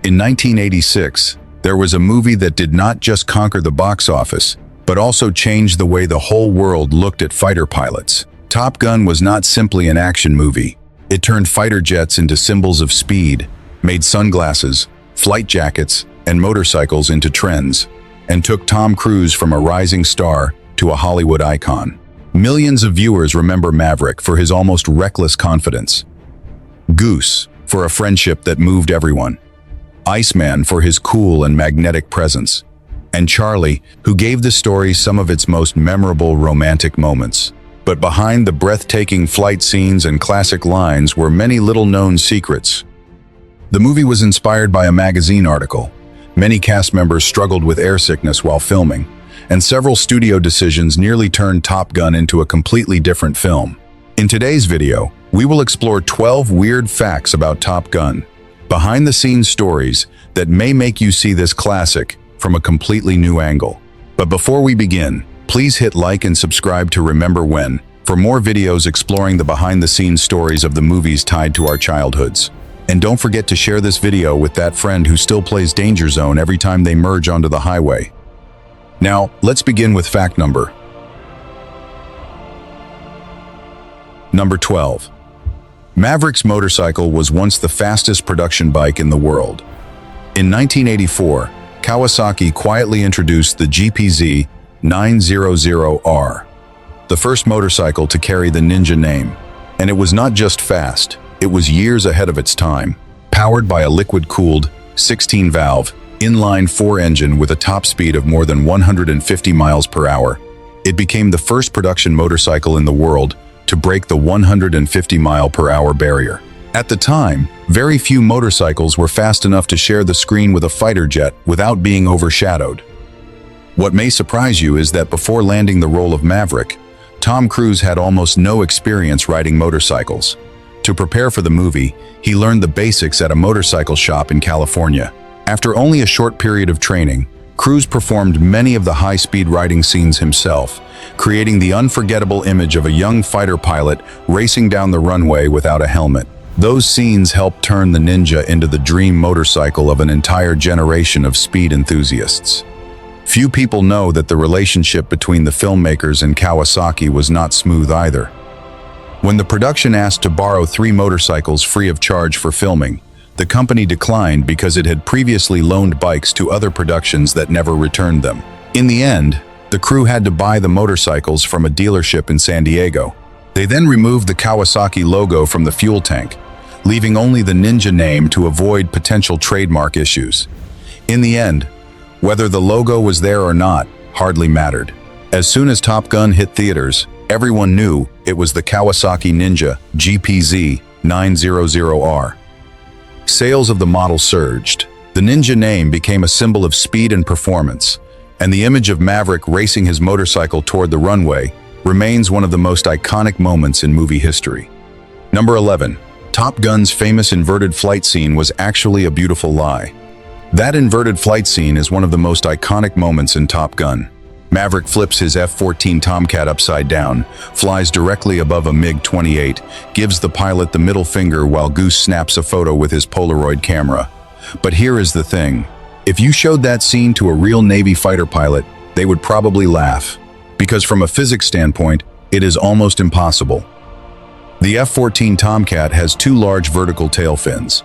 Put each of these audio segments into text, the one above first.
In 1986, there was a movie that did not just conquer the box office, but also changed the way the whole world looked at fighter pilots. Top Gun was not simply an action movie. It turned fighter jets into symbols of speed, made sunglasses, flight jackets, and motorcycles into trends, and took Tom Cruise from a rising star to a Hollywood icon. Millions of viewers remember Maverick for his almost reckless confidence, Goose for a friendship that moved everyone, Iceman for his cool and magnetic presence, and Charlie, who gave the story some of its most memorable romantic moments. But behind the breathtaking flight scenes and classic lines were many little-known secrets. The movie was inspired by a magazine article. Many cast members struggled with air sickness while filming, and several studio decisions nearly turned Top Gun into a completely different film. In today's video, we will explore 12 weird facts about Top Gun, behind-the-scenes stories that may make you see this classic from a completely new angle. But before we begin, please hit like and subscribe to Remember When for more videos exploring the behind-the-scenes stories of the movies tied to our childhoods. And don't forget to share this video with that friend who still plays Danger Zone every time they merge onto the highway. Now, let's begin with fact number 12. Maverick's motorcycle was once the fastest production bike in the world. In 1984, Kawasaki quietly introduced the GPZ 900R, the first motorcycle to carry the Ninja name. And it was not just fast, it was years ahead of its time. Powered by a liquid-cooled, 16-valve, inline-4 engine with a top speed of more than 150 miles per hour, it became the first production motorcycle in the world to break the 150-mile-per-hour barrier. At the time, very few motorcycles were fast enough to share the screen with a fighter jet without being overshadowed. What may surprise you is that before landing the role of Maverick, Tom Cruise had almost no experience riding motorcycles. To prepare for the movie, he learned the basics at a motorcycle shop in California. After only a short period of training, Cruise performed many of the high-speed riding scenes himself, creating the unforgettable image of a young fighter pilot racing down the runway without a helmet. Those scenes helped turn the Ninja into the dream motorcycle of an entire generation of speed enthusiasts. Few people know that the relationship between the filmmakers and Kawasaki was not smooth either. When the production asked to borrow 3 motorcycles free of charge for filming, the company declined because it had previously loaned bikes to other productions that never returned them. In the end, the crew had to buy the motorcycles from a dealership in San Diego. They then removed the Kawasaki logo from the fuel tank, leaving only the Ninja name to avoid potential trademark issues. In the end, whether the logo was there or not hardly mattered. As soon as Top Gun hit theaters, everyone knew it was the Kawasaki Ninja GPZ 900R. Sales of the model surged. The Ninja name became a symbol of speed and performance, and the image of Maverick racing his motorcycle toward the runway remains one of the most iconic moments in movie history. Number 11. Top Gun's famous inverted flight scene was actually a beautiful lie. That inverted flight scene is one of the most iconic moments in Top Gun. Maverick flips his F-14 Tomcat upside down, flies directly above a MiG-28, gives the pilot the middle finger while Goose snaps a photo with his Polaroid camera. But here is the thing. If you showed that scene to a real Navy fighter pilot, they would probably laugh. Because from a physics standpoint, it is almost impossible. The F-14 Tomcat has 2 large vertical tail fins.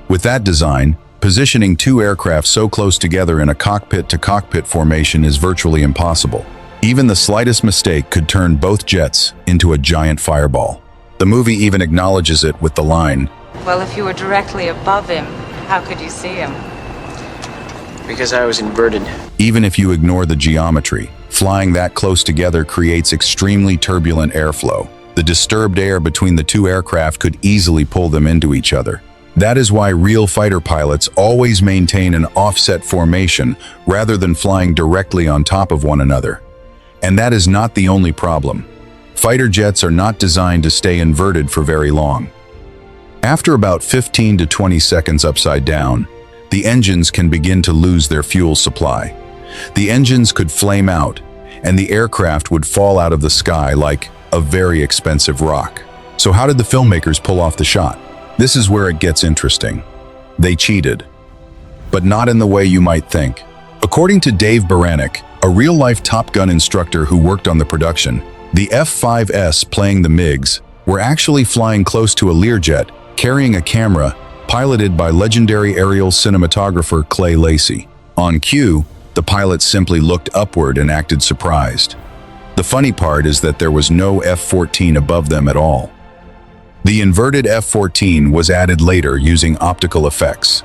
With that design, positioning 2 aircraft so close together in a cockpit-to-cockpit formation is virtually impossible. Even the slightest mistake could turn both jets into a giant fireball. The movie even acknowledges it with the line, "Well, if you were directly above him, how could you see him?" Because I was inverted. Even if you ignore the geometry, flying that close together creates extremely turbulent airflow. The disturbed air between the 2 aircraft could easily pull them into each other. That is why real fighter pilots always maintain an offset formation rather than flying directly on top of one another. And that is not the only problem. Fighter jets are not designed to stay inverted for very long. After about 15 to 20 seconds upside down, the engines can begin to lose their fuel supply. The engines could flame out, and the aircraft would fall out of the sky like a very expensive rock. So how did the filmmakers pull off the shot? This is where it gets interesting. They cheated. but not in the way you might think. According to Dave Baranek, a real-life Top Gun instructor who worked on the production, the F-5s playing the MiGs were actually flying close to a Learjet, carrying a camera, piloted by legendary aerial cinematographer Clay Lacy. On cue, the pilots simply looked upward and acted surprised. The funny part is that there was no F-14 above them at all. The inverted F-14 was added later using optical effects.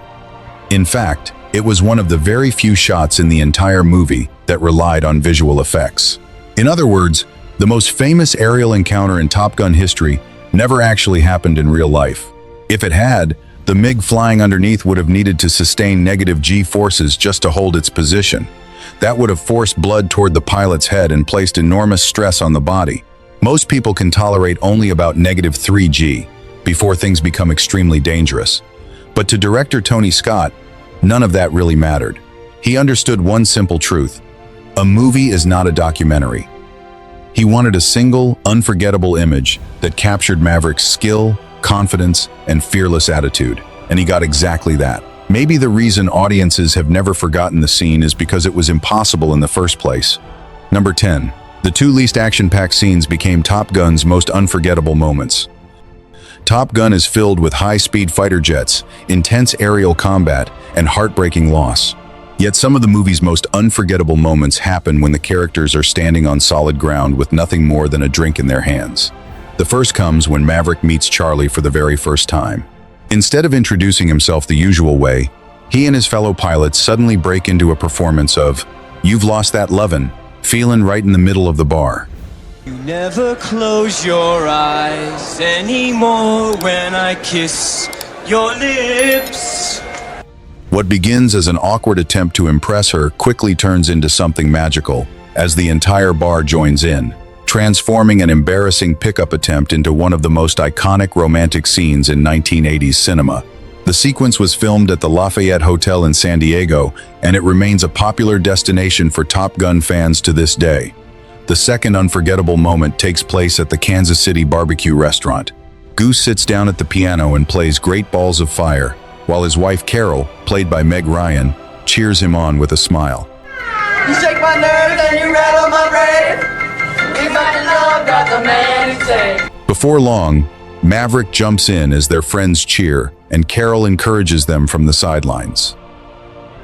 In fact, it was one of the very few shots in the entire movie that relied on visual effects. In other words, the most famous aerial encounter in Top Gun history never actually happened in real life. If it had, the MiG flying underneath would have needed to sustain negative G forces just to hold its position. That would have forced blood toward the pilot's head and placed enormous stress on the body. Most people can tolerate only about negative 3 G before things become extremely dangerous. But to director Tony Scott, none of that really mattered. He understood one simple truth: a movie is not a documentary. He wanted a single, unforgettable image that captured Maverick's skill, confidence, and fearless attitude. And he got exactly that. Maybe the reason audiences have never forgotten the scene is because it was impossible in the first place. Number 10. The two least action-packed scenes became Top Gun's most unforgettable moments. Top Gun is filled with high-speed fighter jets, intense aerial combat, and heartbreaking loss. Yet some of the movie's most unforgettable moments happen when the characters are standing on solid ground with nothing more than a drink in their hands. The first comes when Maverick meets Charlie for the very first time. Instead of introducing himself the usual way, he and his fellow pilots suddenly break into a performance of "You've Lost That Lovin'," feelin' right in the middle of the bar. You never close your eyes anymore when I kiss your lips. What begins as an awkward attempt to impress her quickly turns into something magical as the entire bar joins in, transforming an embarrassing pickup attempt into one of the most iconic romantic scenes in 1980s cinema. The sequence was filmed at the Lafayette Hotel in San Diego, and it remains a popular destination for Top Gun fans to this day. The second unforgettable moment takes place at the Kansas City barbecue restaurant. Goose sits down at the piano and plays Great Balls of Fire, while his wife Carol, played by Meg Ryan, cheers him on with a smile. You shake my nerves and you rattle my brain. We find love, got the man insane. Before long, Maverick jumps in as their friends cheer, and Carol encourages them from the sidelines.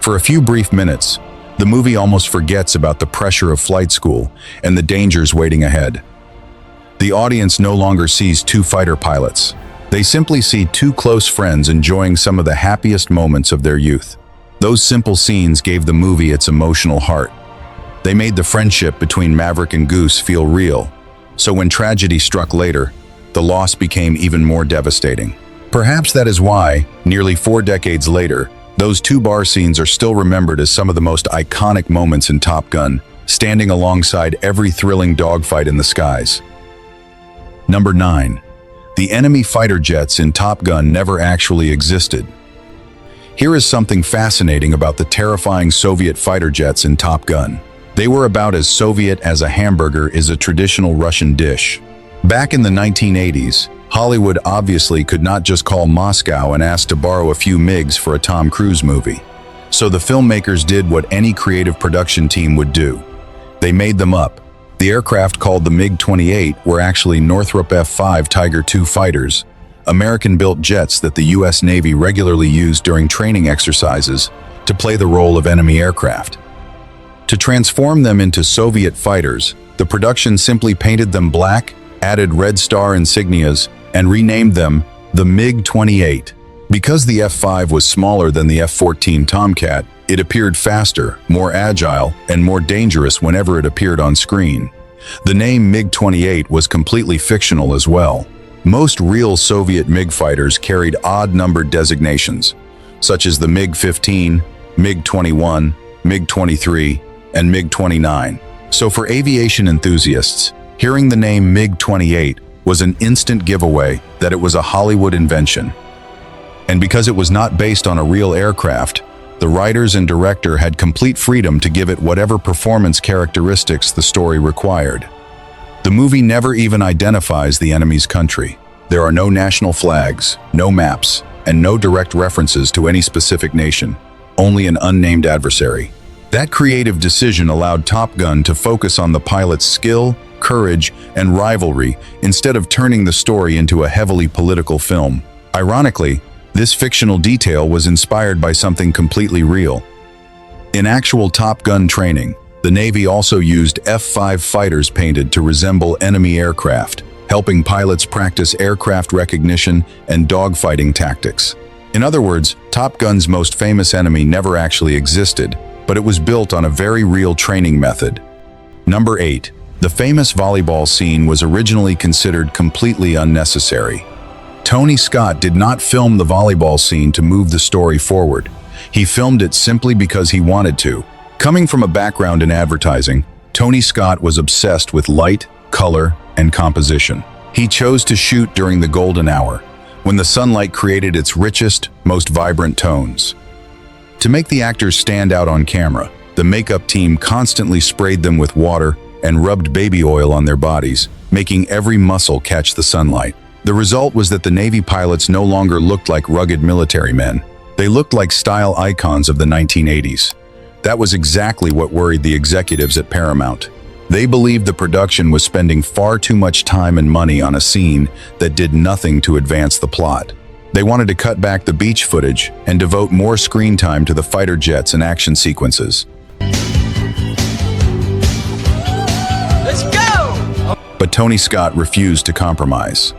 For a few brief minutes, the movie almost forgets about the pressure of flight school and the dangers waiting ahead. The audience no longer sees two fighter pilots. They simply see two close friends enjoying some of the happiest moments of their youth. Those simple scenes gave the movie its emotional heart. They made the friendship between Maverick and Goose feel real, so when tragedy struck later, the loss became even more devastating. Perhaps that is why, nearly 4 decades later, those two bar scenes are still remembered as some of the most iconic moments in Top Gun, standing alongside every thrilling dogfight in the skies. Number 9. The enemy fighter jets in Top Gun never actually existed. Here is something fascinating about the terrifying Soviet fighter jets in Top Gun. They were about as Soviet as a hamburger is a traditional Russian dish. Back in the 1980s, Hollywood obviously could not just call Moscow and ask to borrow a few MiGs for a Tom Cruise movie. So the filmmakers did what any creative production team would do. They made them up. The aircraft, called the MiG-28, were actually Northrop F-5 Tiger II fighters, American-built jets that the U.S. Navy regularly used during training exercises to play the role of enemy aircraft. To transform them into Soviet fighters, the production simply painted them black, added Red Star insignias, and renamed them the MiG-28. Because the F-5 was smaller than the F-14 Tomcat, it appeared faster, more agile, and more dangerous whenever it appeared on screen. The name MiG-28 was completely fictional as well. Most real Soviet MiG fighters carried odd-numbered designations, such as the MiG-15, MiG-21, MiG-23, and MiG-29. So for aviation enthusiasts, hearing the name MiG-28 was an instant giveaway that it was a Hollywood invention. And because it was not based on a real aircraft, the writers and director had complete freedom to give it whatever performance characteristics the story required. The movie never even identifies the enemy's country. There are no national flags, no maps, and no direct references to any specific nation. only an unnamed adversary. That creative decision allowed Top Gun to focus on the pilot's skill, courage, and rivalry instead of turning the story into a heavily political film. Ironically, this fictional detail was inspired by something completely real. In actual Top Gun training, the Navy also used F-5 fighters painted to resemble enemy aircraft, helping pilots practice aircraft recognition and dogfighting tactics. In other words, Top Gun's most famous enemy never actually existed, but it was built on a very real training method. Number 8. The famous volleyball scene was originally considered completely unnecessary. Tony Scott did not film the volleyball scene to move the story forward. He filmed it simply because he wanted to. Coming from a background in advertising, Tony Scott was obsessed with light, color, and composition. He chose to shoot during the golden hour, when the sunlight created its richest, most vibrant tones. To make the actors stand out on camera, the makeup team constantly sprayed them with water and rubbed baby oil on their bodies, making every muscle catch the sunlight. The result was that the Navy pilots no longer looked like rugged military men. They looked like style icons of the 1980s. That was exactly what worried the executives at Paramount. They believed the production was spending far too much time and money on a scene that did nothing to advance the plot. They wanted to cut back the beach footage and devote more screen time to the fighter jets and action sequences. Let's go! But Tony Scott refused to compromise.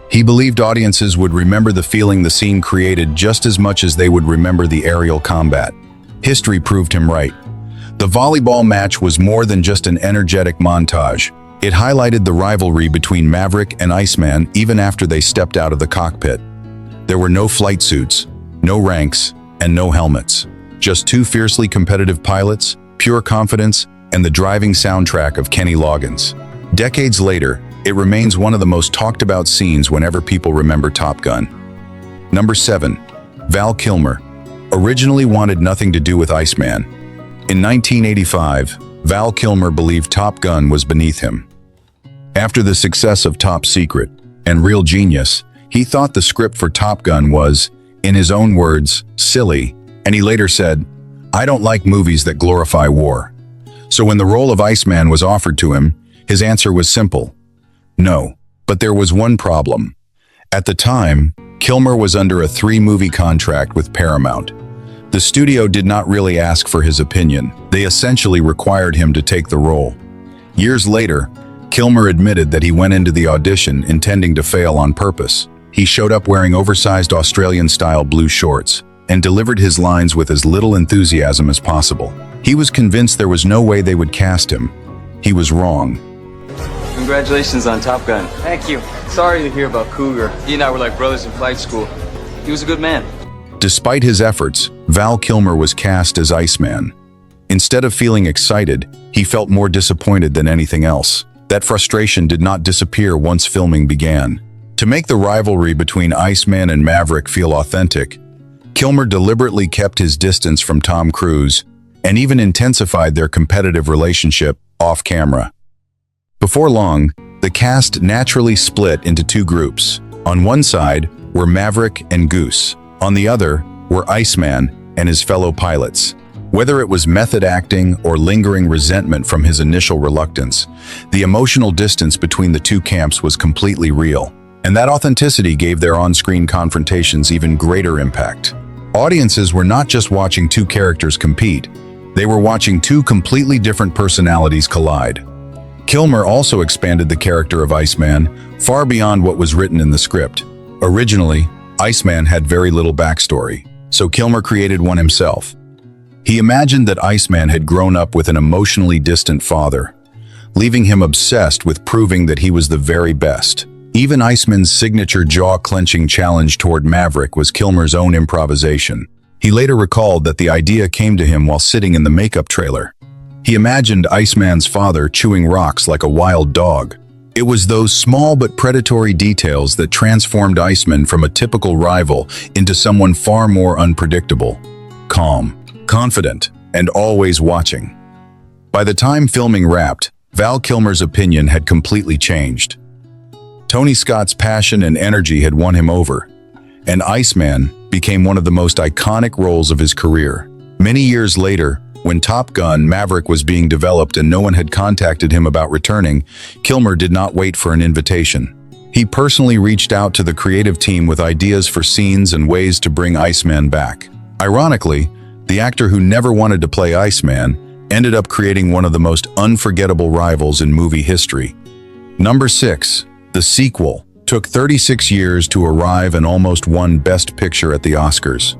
He believed audiences would remember the feeling the scene created just as much as they would remember the aerial combat. History proved him right. The volleyball match was more than just an energetic montage. It highlighted the rivalry between Maverick and Iceman even after they stepped out of the cockpit. There were no flight suits, no ranks, and no helmets. Just two fiercely competitive pilots, pure confidence, and the driving soundtrack of Kenny Loggins. Decades later, it remains one of the most talked about scenes whenever people remember Top Gun. Number 7. Val Kilmer originally wanted nothing to do with Iceman. In 1985, Val Kilmer believed Top Gun was beneath him. After the success of Top Secret and Real Genius, he thought the script for Top Gun was, in his own words, silly, and he later said, "I don't like movies that glorify war." So when the role of Iceman was offered to him, his answer was simple: no. But there was one problem. At the time, Kilmer was under a 3-movie contract with Paramount. The studio did not really ask for his opinion. They essentially required him to take the role. Years later, Kilmer admitted that he went into the audition intending to fail on purpose. He showed up wearing oversized Australian-style blue shorts and delivered his lines with as little enthusiasm as possible. He was convinced there was no way they would cast him. He was wrong. Congratulations on Top Gun. Thank you. Sorry to hear about Cougar. He and I were like brothers in flight school. He was a good man. Despite his efforts, Val Kilmer was cast as Iceman. Instead of feeling excited, he felt more disappointed than anything else. That frustration did not disappear once filming began. To make the rivalry between Iceman and Maverick feel authentic, Kilmer deliberately kept his distance from Tom Cruise and even intensified their competitive relationship off-camera. Before long, the cast naturally split into 2 groups. On one side were Maverick and Goose. On the other were Iceman and his fellow pilots. Whether it was method acting or lingering resentment from his initial reluctance, the emotional distance between the 2 camps was completely real. And that authenticity gave their on-screen confrontations even greater impact. Audiences were not just watching 2 characters compete, they were watching 2 completely different personalities collide. Kilmer also expanded the character of Iceman far beyond what was written in the script. Originally, Iceman had very little backstory, so Kilmer created one himself. He imagined that Iceman had grown up with an emotionally distant father, leaving him obsessed with proving that he was the very best. Even Iceman's signature jaw-clenching challenge toward Maverick was Kilmer's own improvisation. He later recalled that the idea came to him while sitting in the makeup trailer. He imagined Iceman's father chewing rocks like a wild dog. It was those small but predatory details that transformed Iceman from a typical rival into someone far more unpredictable, calm, confident, and always watching. By the time filming wrapped, Val Kilmer's opinion had completely changed. Tony Scott's passion and energy had won him over, and Iceman, became one of the most iconic roles of his career. Many years later, when Top Gun: Maverick was being developed and no one had contacted him about returning, Kilmer did not wait for an invitation. He personally reached out to the creative team with ideas for scenes and ways to bring Iceman back. Ironically, the actor who never wanted to play Iceman ended up creating one of the most unforgettable rivals in movie history. Number 6. The sequel took 36 years to arrive and almost won Best Picture at the Oscars.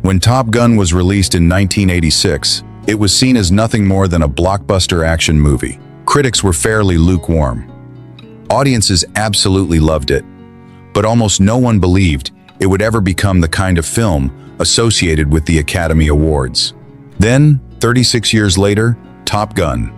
When Top Gun was released in 1986, it was seen as nothing more than a blockbuster action movie. Critics were fairly lukewarm. Audiences absolutely loved it, but almost no one believed it would ever become the kind of film associated with the Academy Awards. Then, 36 years later, Top Gun.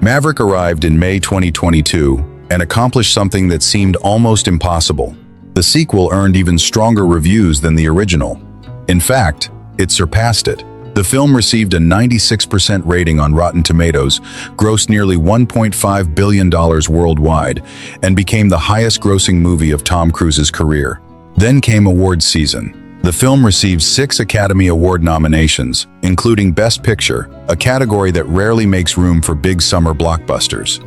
Maverick arrived in May 2022 and accomplished something that seemed almost impossible. The sequel earned even stronger reviews than the original. In fact, it surpassed it. The film received a 96% rating on Rotten Tomatoes, grossed nearly $1.5 billion worldwide, and became the highest-grossing movie of Tom Cruise's career. Then came awards season. The film received 6 Academy Award nominations, including Best Picture, a category that rarely makes room for big summer blockbusters.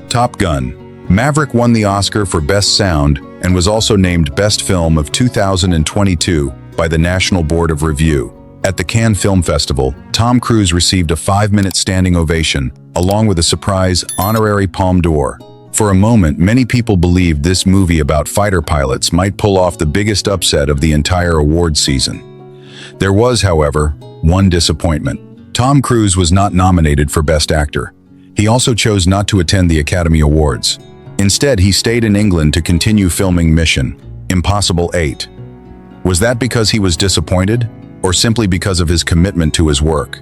Top Gun. Maverick won the Oscar for Best Sound and was also named Best Film of 2022 by the National Board of Review. At the Cannes Film Festival, Tom Cruise received a 5-minute standing ovation, along with a surprise honorary Palme d'Or. For a moment, many people believed this movie about fighter pilots might pull off the biggest upset of the entire award season. There was, however, one disappointment. Tom Cruise was not nominated for Best Actor. He also chose not to attend the Academy Awards. Instead, he stayed in England to continue filming Mission: Impossible 8. Was that because he was disappointed, or simply because of his commitment to his work?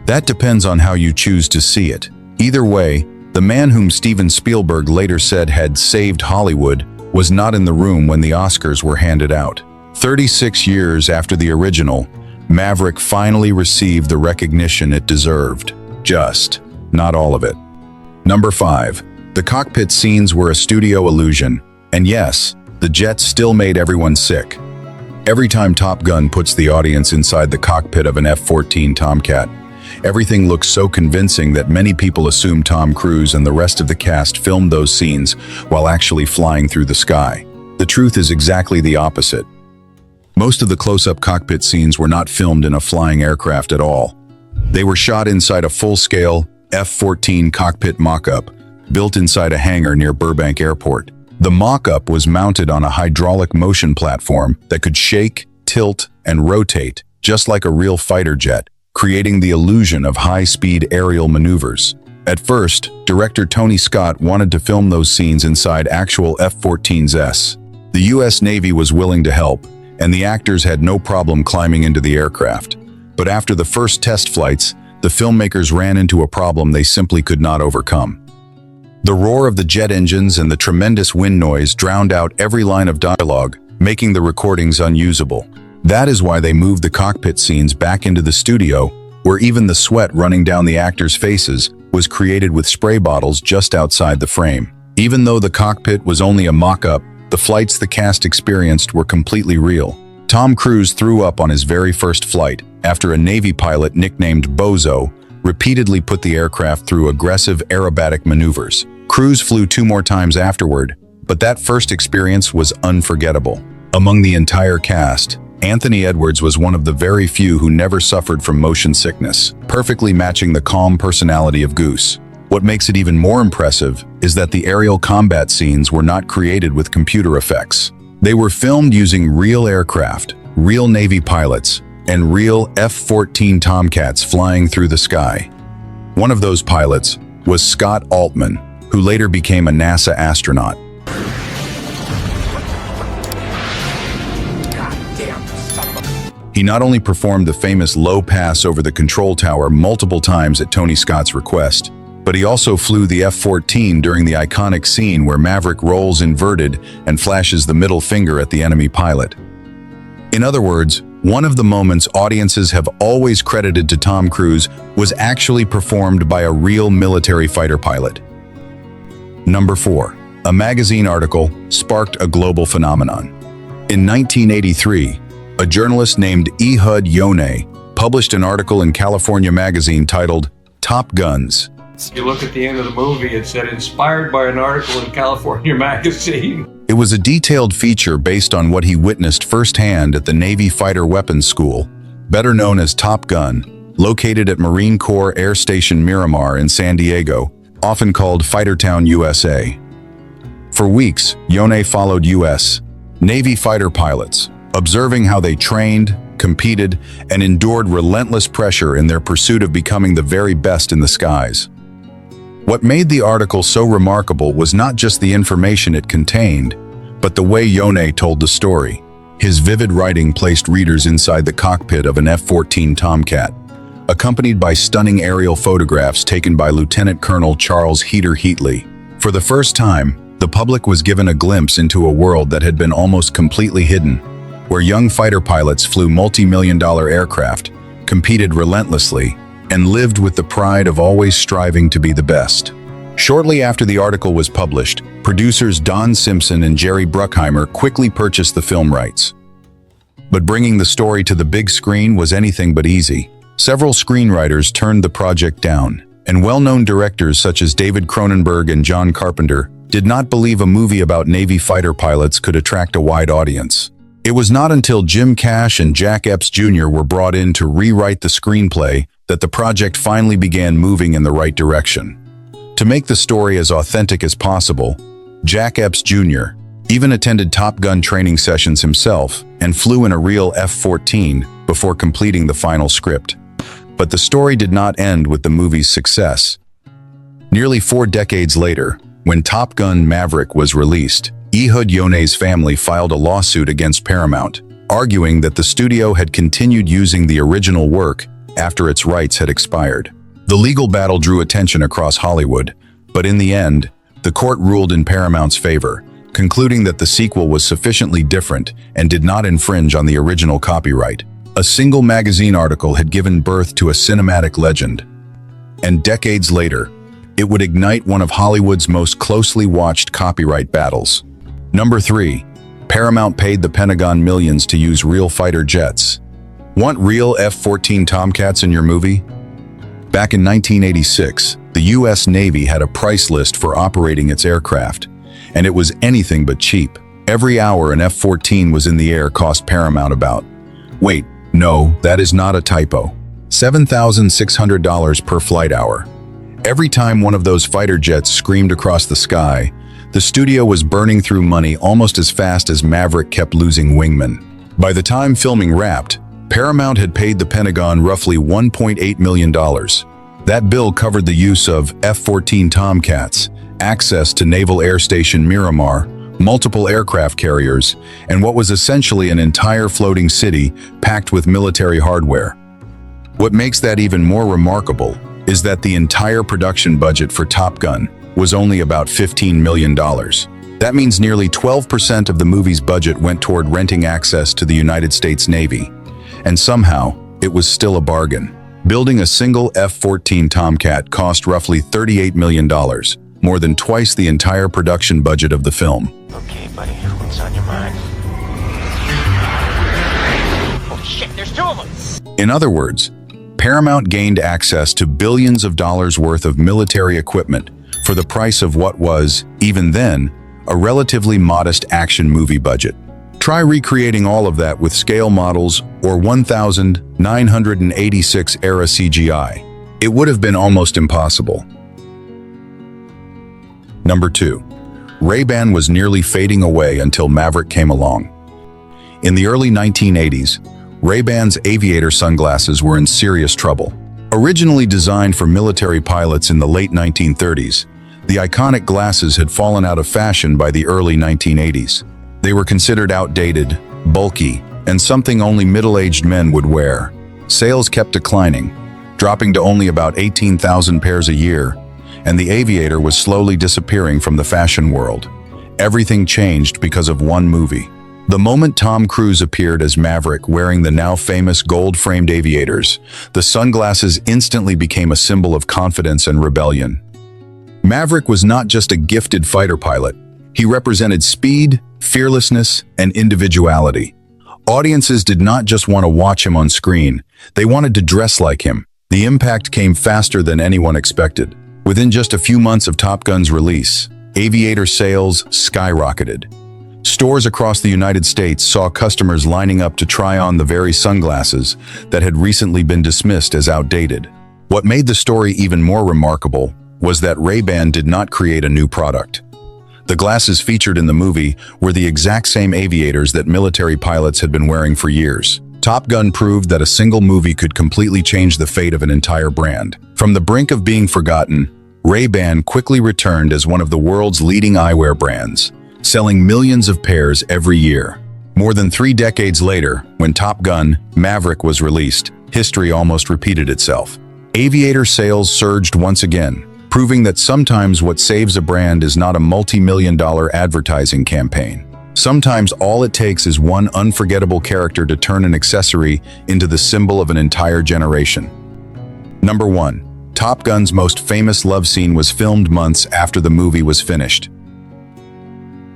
That depends on how you choose to see it. Either way, the man whom Steven Spielberg later said had saved Hollywood was not in the room when the Oscars were handed out. 36 years after the original, Maverick finally received the recognition it deserved. Just not all of it. Number 5. The cockpit scenes were a studio illusion, and yes, the jets still made everyone sick. Every time Top Gun puts the audience inside the cockpit of an F-14 Tomcat, everything looks so convincing that many people assume Tom Cruise and the rest of the cast filmed those scenes while actually flying through the sky. The truth is exactly the opposite. Most of the close-up cockpit scenes were not filmed in a flying aircraft at all. They were shot inside a full-scale F-14 cockpit mock-up, built inside a hangar near Burbank Airport. The mock-up was mounted on a hydraulic motion platform that could shake, tilt, and rotate, just like a real fighter jet, creating the illusion of high-speed aerial maneuvers. At first, director Tony Scott wanted to film those scenes inside actual F-14s. The U.S. Navy was willing to help, and the actors had no problem climbing into the aircraft. But after the first test flights, the filmmakers ran into a problem they simply could not overcome. The roar of the jet engines and the tremendous wind noise drowned out every line of dialogue, making the recordings unusable. That is why they moved the cockpit scenes back into the studio, where even the sweat running down the actors' faces was created with spray bottles just outside the frame. Even though the cockpit was only a mock-up, the flights the cast experienced were completely real. Tom Cruise threw up on his very first flight after a Navy pilot nicknamed Bozo repeatedly put the aircraft through aggressive aerobatic maneuvers. Cruise flew 2 more times afterward, but that first experience was unforgettable. Among the entire cast, Anthony Edwards was one of the very few who never suffered from motion sickness, perfectly matching the calm personality of Goose. What makes it even more impressive is that the aerial combat scenes were not created with computer effects. They were filmed using real aircraft, real Navy pilots, and real F-14 Tomcats flying through the sky. One of those pilots was Scott Altman, who later became a NASA astronaut. He not only performed the famous low pass over the control tower multiple times at Tony Scott's request, but he also flew the F-14 during the iconic scene where Maverick rolls inverted and flashes the middle finger at the enemy pilot. In other words, one of the moments audiences have always credited to Tom Cruise was actually performed by a real military fighter pilot. Number 4. A magazine article sparked a global phenomenon. In 1983, a journalist named Ehud Yonah published an article in California magazine titled Top Guns. You look at the end of the movie, it said inspired by an article in California magazine. It was a detailed feature based on what he witnessed firsthand at the Navy Fighter Weapons School, better known as Top Gun, located at Marine Corps Air Station Miramar in San Diego, often called Fightertown, USA. For weeks, Yonah followed U.S. Navy fighter pilots, observing how they trained, competed, and endured relentless pressure in their pursuit of becoming the very best in the skies. What made the article so remarkable was not just the information it contained, but the way Yonah told the story. His vivid writing placed readers inside the cockpit of an F-14 Tomcat, accompanied by stunning aerial photographs taken by Lieutenant Colonel Charles Heater Heatley. For the first time, the public was given a glimpse into a world that had been almost completely hidden, where young fighter pilots flew multi-million-dollar aircraft, competed relentlessly, and lived with the pride of always striving to be the best. Shortly after the article was published, producers Don Simpson and Jerry Bruckheimer quickly purchased the film rights. But bringing the story to the big screen was anything but easy. Several screenwriters turned the project down, and well-known directors such as David Cronenberg and John Carpenter did not believe a movie about Navy fighter pilots could attract a wide audience. It was not until Jim Cash and Jack Epps Jr. were brought in to rewrite the screenplay that the project finally began moving in the right direction. To make the story as authentic as possible, Jack Epps Jr. even attended Top Gun training sessions himself and flew in a real F-14 before completing the final script. But the story did not end with the movie's success. Nearly 4 decades later, when Top Gun Maverick was released, Ehud Yonah's family filed a lawsuit against Paramount, arguing that the studio had continued using the original work after its rights had expired. The legal battle drew attention across Hollywood, but in the end, the court ruled in Paramount's favor, concluding that the sequel was sufficiently different and did not infringe on the original copyright. A single magazine article had given birth to a cinematic legend, and decades later, it would ignite one of Hollywood's most closely watched copyright battles. Number 3. Paramount paid the Pentagon millions to use real fighter jets. Want real F-14 Tomcats in your movie? Back in 1986, the U.S. Navy had a price list for operating its aircraft, and it was anything but cheap. Every hour an F-14 was in the air cost Paramount about, wait, no, that is not a typo, $7,600 per flight hour. Every time one of those fighter jets screamed across the sky, the studio was burning through money almost as fast as Maverick kept losing wingmen. By the time filming wrapped, Paramount had paid the Pentagon roughly $1.8 million. That bill covered the use of F-14 Tomcats, access to Naval Air Station Miramar, multiple aircraft carriers, and what was essentially an entire floating city packed with military hardware. What makes that even more remarkable is that the entire production budget for Top Gun was only about $15 million. That means nearly 12% of the movie's budget went toward renting access to the United States Navy. And somehow, it was still a bargain. Building a single F-14 Tomcat cost roughly $38 million, more than twice the entire production budget of the film. Okay, buddy, what's on your mind? Oh shit, there's 2 of them! In other words, Paramount gained access to billions of dollars worth of military equipment for the price of what was, even then, a relatively modest action movie budget. Try recreating all of that with scale models or 1986 era CGI. It would have been almost impossible. Number 2. Ray-Ban was nearly fading away until Maverick came along. In the early 1980s, Ray-Ban's aviator sunglasses were in serious trouble. Originally designed for military pilots in the late 1930s, the iconic glasses had fallen out of fashion by the early 1980s. They were considered outdated, bulky, and something only middle-aged men would wear. Sales kept declining, dropping to only about 18,000 pairs a year, and the aviator was slowly disappearing from the fashion world. Everything changed because of one movie. The moment Tom Cruise appeared as Maverick wearing the now famous gold-framed aviators, the sunglasses instantly became a symbol of confidence and rebellion. Maverick was not just a gifted fighter pilot, He represented speed, fearlessness, and individuality. Audiences did not just want to watch him on screen, they wanted to dress like him. The impact came faster than anyone expected. Within just a few months of Top Gun's release, aviator sales skyrocketed. Stores across the United States saw customers lining up to try on the very sunglasses that had recently been dismissed as outdated. What made the story even more remarkable was that Ray-Ban did not create a new product. The glasses featured in the movie were the exact same aviators that military pilots had been wearing for years. Top Gun proved that a single movie could completely change the fate of an entire brand. From the brink of being forgotten, Ray-Ban quickly returned as one of the world's leading eyewear brands, selling millions of pairs every year. More than 3 decades later, when Top Gun: Maverick was released, history almost repeated itself. Aviator sales surged once again, proving that sometimes what saves a brand is not a multi-million-dollar advertising campaign. Sometimes all it takes is one unforgettable character to turn an accessory into the symbol of an entire generation. Number 1. Top Gun's most famous love scene was filmed months after the movie was finished.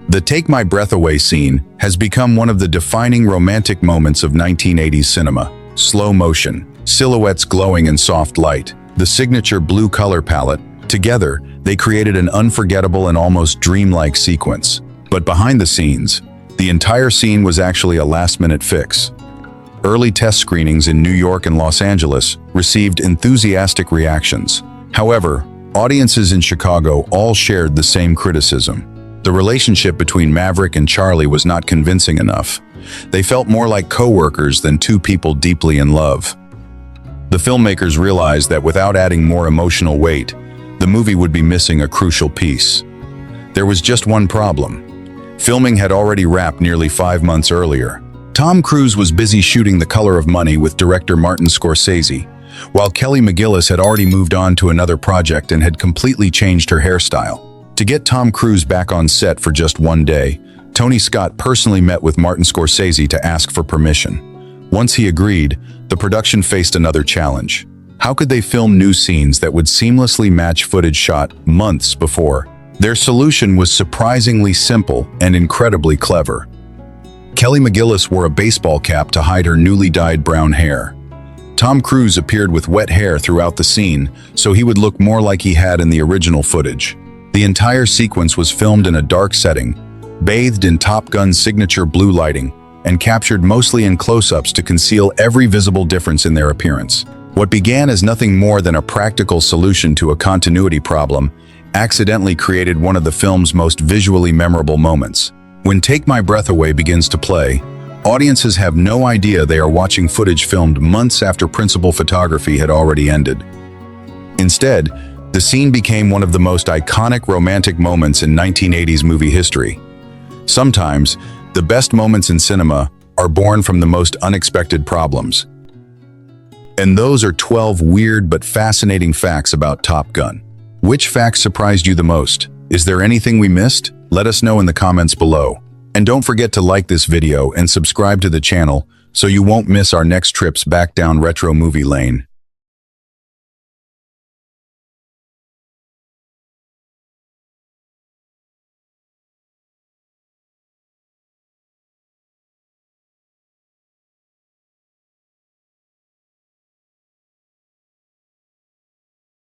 The Take My Breath Away scene has become one of the defining romantic moments of 1980s cinema. Slow motion, silhouettes glowing in soft light, the signature blue color palette, together, they created an unforgettable and almost dreamlike sequence. But behind the scenes, the entire scene was actually a last-minute fix. Early test screenings in New York and Los Angeles received enthusiastic reactions. However, audiences in Chicago all shared the same criticism. The relationship between Maverick and Charlie was not convincing enough. They felt more like co-workers than two people deeply in love. The filmmakers realized that without adding more emotional weight, the movie would be missing a crucial piece. There was just one problem. Filming had already wrapped nearly 5 months earlier. Tom Cruise was busy shooting The Color of Money with director Martin Scorsese, while Kelly McGillis had already moved on to another project and had completely changed her hairstyle. To get Tom Cruise back on set for just one day, Tony Scott personally met with Martin Scorsese to ask for permission. Once he agreed, the production faced another challenge. How could they film new scenes that would seamlessly match footage shot months before? Their solution was surprisingly simple and incredibly clever. Kelly McGillis wore a baseball cap to hide her newly dyed brown hair. Tom Cruise appeared with wet hair throughout the scene, so he would look more like he had in the original footage. The entire sequence was filmed in a dark setting, bathed in Top Gun's signature blue lighting, and captured mostly in close-ups to conceal every visible difference in their appearance. What began as nothing more than a practical solution to a continuity problem accidentally created one of the film's most visually memorable moments. When Take My Breath Away begins to play, audiences have no idea they are watching footage filmed months after principal photography had already ended. Instead, the scene became one of the most iconic romantic moments in 1980s movie history. Sometimes, the best moments in cinema are born from the most unexpected problems. And those are 12 weird but fascinating facts about Top Gun. Which facts surprised you the most? Is there anything we missed? Let us know in the comments below. And don't forget to like this video and subscribe to the channel so you won't miss our next trips back down retro movie lane.